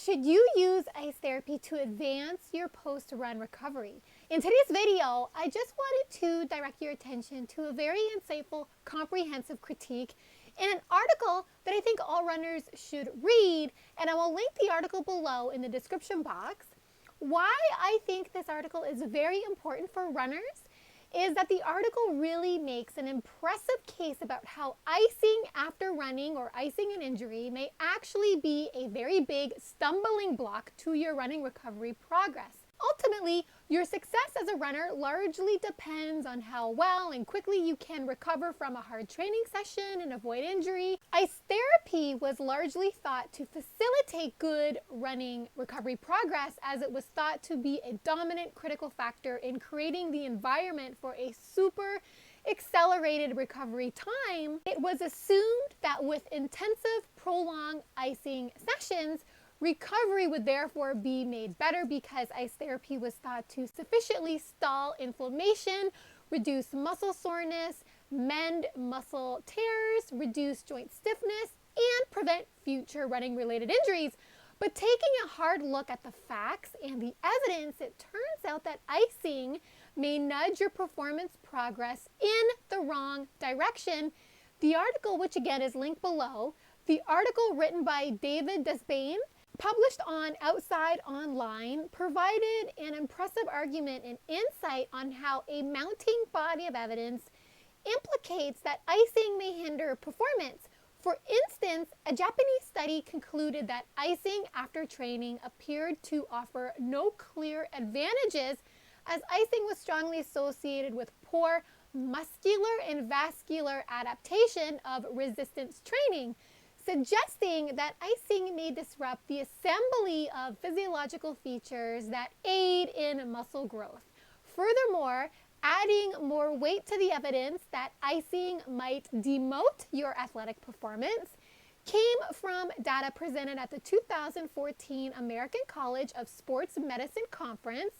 Should you use ice therapy to advance your post-run recovery? In today's video, I just wanted to direct your attention to a very insightful, comprehensive critique in an article that I think all runners should read, and I will link the article below in the description box. Why I think this article is very important for runners is that the article really makes an impressive case about how icing after running or icing an injury may actually be a very big stumbling block to your running recovery progress. Ultimately, your success as a runner largely depends on how well and quickly you can recover from a hard training session and avoid injury. Ice therapy was largely thought to facilitate good running recovery progress, as it was thought to be a dominant critical factor in creating the environment for a super accelerated recovery time. It was assumed that with intensive, prolonged icing sessions, recovery would therefore be made better because ice therapy was thought to sufficiently stall inflammation, reduce muscle soreness, mend muscle tears, reduce joint stiffness, and prevent future running-related injuries. But taking a hard look at the facts and the evidence, it turns out that icing may nudge your performance progress in the wrong direction. The article, which again is linked below, the article written by David Despain, published on Outside Online, provided an impressive argument and insight on how a mounting body of evidence implicates that icing may hinder performance. For instance, a Japanese study concluded that icing after training appeared to offer no clear advantages, as icing was strongly associated with poor muscular and vascular adaptation of resistance training, suggesting that icing may disrupt the assembly of physiological features that aid in muscle growth. Furthermore, adding more weight to the evidence that icing might demote your athletic performance came from data presented at the 2014 American College of Sports Medicine Conference,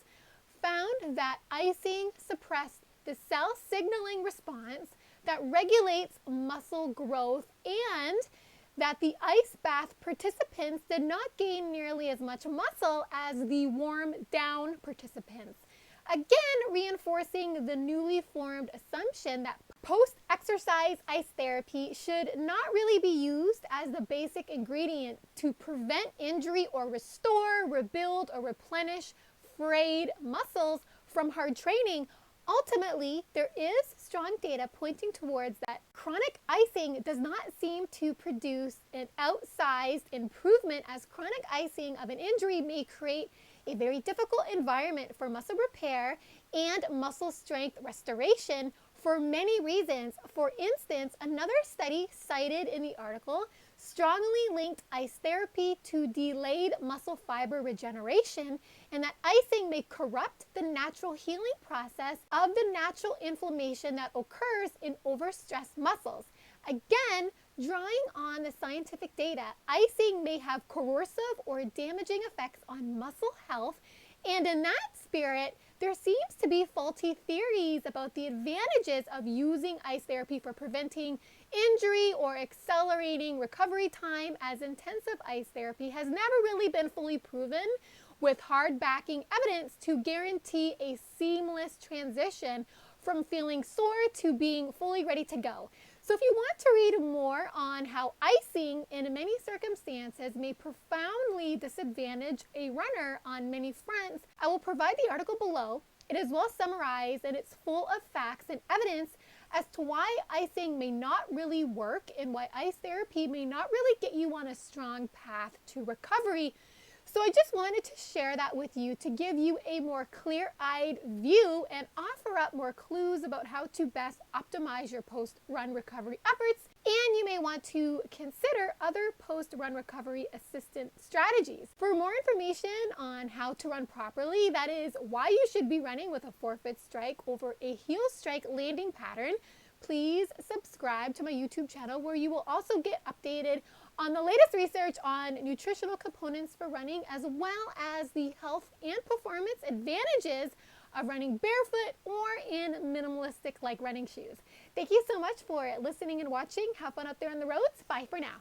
found that icing suppressed the cell signaling response that regulates muscle growth, and that the ice bath participants did not gain nearly as much muscle as the warm down participants. Again, reinforcing the newly formed assumption that post-exercise ice therapy should not really be used as the basic ingredient to prevent injury or restore, rebuild, or replenish frayed muscles from hard training. Ultimately, there is strong data pointing towards that chronic icing does not seem to produce an outsized improvement, as chronic icing of an injury may create a very difficult environment for muscle repair and muscle strength restoration for many reasons. For instance, another study cited in the article strongly linked ice therapy to delayed muscle fiber regeneration, and that icing may corrupt the natural healing process of the natural inflammation that occurs in overstressed muscles. Again, drawing on the scientific data, icing may have corrosive or damaging effects on muscle health, and in that spirit, there seems to be faulty theories about the advantages of using ice therapy for preventing injury or accelerating recovery time, as intensive ice therapy has never really been fully proven with hard backing evidence to guarantee a seamless transition from feeling sore to being fully ready to go. So if you want to read more on how icing in many circumstances may profoundly disadvantage a runner on many fronts, I will provide the article below. It is well summarized and it's full of facts and evidence as to why icing may not really work and why ice therapy may not really get you on a strong path to recovery. So I just wanted to share that with you to give you a more clear-eyed view and offer up more clues about how to best optimize your post-run recovery efforts. And you may want to consider other post-run recovery assistance strategies. For more information on how to run properly, that is why you should be running with a forefoot strike over a heel strike landing pattern, please subscribe to my YouTube channel, where you will also get updated on the latest research on nutritional components for running, as well as the health and performance advantages of running barefoot or in minimalistic like running shoes. Thank you so much for listening and watching. Have fun up there on the roads. Bye for now.